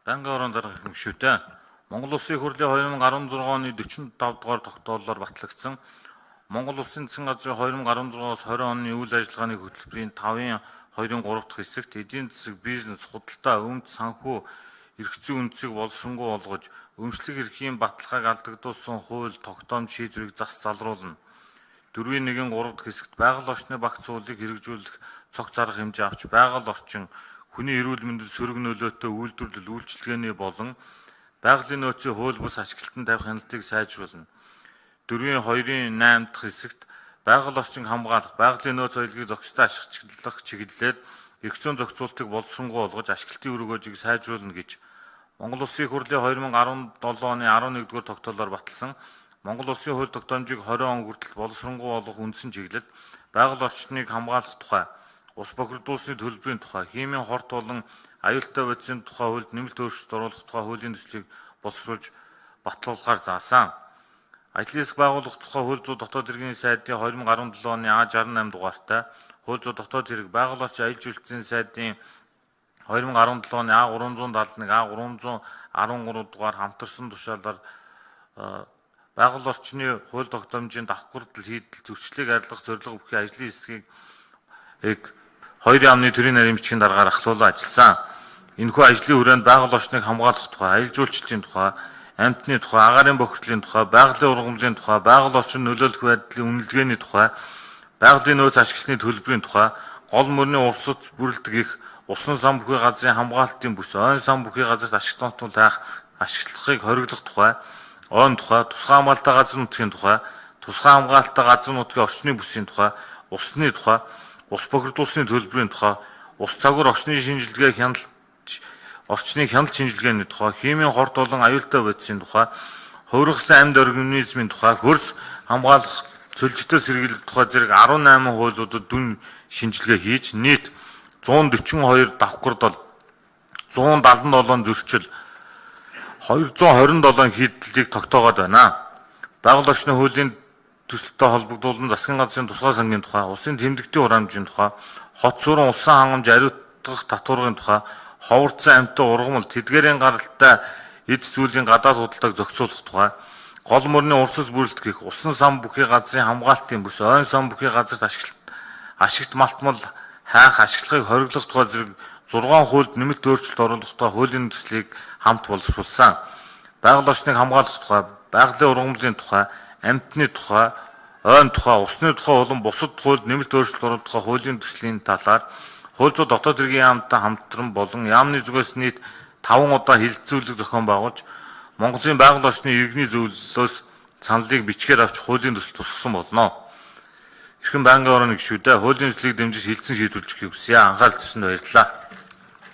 Банкны орон дарга гишүүтэй. Монгол Улсын хурлын 2016 оны 45 дугаар тогтоолоор батлагдсан Монгол Улсын засгийн газрын 2016-аас 20 оны үйл ажиллагааны хөтөлбөрийн 5-ын 2-ын 3 дахь хэсэгт эдийн засаг, бизнес, худалдаа, өмч, санхүү, эрх зүйн үндсийг боловсронгуй болгож, өмчлөг эрхийн баталгааг алдагдуулсан хууль, тогтоомж шийдвэрийг зас залруулна. 4-ийн 1-ийн 3 дахь хэсэгт байгаль орчны багц уулыг хэрэгжүүлэх цогц арга хэмжээ авч байгаль орчин, хүний эрүүл мэндэд сөрөг нөлөөтэй үйлдвэрлэл үйлчилгээний болон байгалийн нөөцийн хууль бус ашиглалтанд тавих хяналтыг сайжруулна. 4-ийн 2-ын 8 дахь хэсэгт байгаль орчинг хамгаалах, байгалийн нөөц соёлыг зохистой ашиглах чиглэлээр эрх зүйн зохицуултыг боловсронгуй болгож ашиглалтын үр өгөөжийг сайжруулна гэж Монгол Улсын хурлын 2017 оны 11-р тогтоолоор баталсан Монгол Улсын хууль тогтоомжийг 20 он хүртэл боловсронгуй болгох үндсэн чиглэл, байгаль орчныг хамгаалах тухай, ус бохирдуулсны төлбөрийн тухай, химийн хорт болон аюултай бодисын тухай хуульд нэмэлт өөрчлөлт оруулах тухай хуулийн төслийг боловсруулж батлуулахаар заасан. Ажлын хэсэг байгуулах тухай хууль зүйн дотоод хэргийн сайдын 2017 оны А68 дугаартай, хууль зүйн дотоод хэрэг байгаль орчин аюулж үйлчилгээний сайдын 2017 оны А371, А313 дугаар хамтарсан тушаалаар байгаль орчны хууль тогтоомжийн давхардал хийдэл зөрчлийг арилгах зорилго бүхий ажлын хэсгийг 2-ын төрийн нарийн бичгийн дараагаар ахлуулан ажилласан. Энэхүү ажлын хүрээнд байгаль орчныг хамгаалах тухай, аялал жуулчлалын тухай, амьтны тухай, агаарын бохирдлын тухай, байгалийн ургамлын тухай, байгаль орчин нөлөөлөх байдлын үнэлгээний тухай, байгалийн нөөц ашигласны төлбөрийн тухай, гол мөрний урсц бүрэлдэг их усан сан бүхий газрын хамгаалтын бүс, ойн сан бүхий газарт ашигт нотол таах ашиглахыг хориглох тухай, ойн тухай, тусгай хамгаалалттай газар нутгийн тухай, тусгай хамгаалалттай газар нутгийн орчны бүсийн тухай, усны тухай, ус бохирдуулсны төлбөрийн тухай, ус цагур орчны шинжилгээ орчныг хяналт шинжилгээний тухай, химийн хорт болон аюултай бодисын тухай, хувиргасан амьд организмын тухай, хөрс хамгаалах цөлжтэй сэргийлэх тухай зэрэг 18 хуулиудад дүн шинжилгээ хийж нийт 142 давхардал, 177 зөрчил, 227 хийдлийг тогтоогоод байна. Байгаль орчны хуулийн төсөлтөд холбогдуулан засгийн газрын тусгай сангийн тухай, улсын тэмдэгтийн хураамжийн тухай, хот сүрэн усан хангамж ариутгах татваргын тухай, ховорцсон амьтан ургамал, тэдгээрийн гаралтай эд зүйлийн гадаад худалдааг зохицуулах тухай, гол мөрний урсгал бүрэлдэх их усан сан бүхий газрын хамгаалтын бүс, ойн сан бүхий газарт ашигт малтмал хайх ашиглахыг хориглох тухай зэрэг 6 хуульд нэмэлт өөрчлөлт оруулах тухай хуулийн төслийг хамт боловсруулсан. Байгаль орчныг хамгаалах тухай, байгалийн ургамлын тухай, амьтны тухай, ойн тухай, усны тухай болон бусад хуульд нэмэлт өөрчлөлт оруулах тухай хуулийн төслийн талаар хууль зүйн дотоод хэргийн яамтай хамтран болон яамны зүгээс нийт 5 удаа хилцүүлэг зохион байгуулж Монголын байгаль орчны иргэний зөвлөлөөс саналыг бичгээр авч хуулийн төсөл тусгасан болно. Эрхэм байнгын орон гишүүдээ хуулийн төслийг дэмжиж хилцэн шийдвэрлэхийг хүсье. Анхаарал тавьсанд баярлалаа.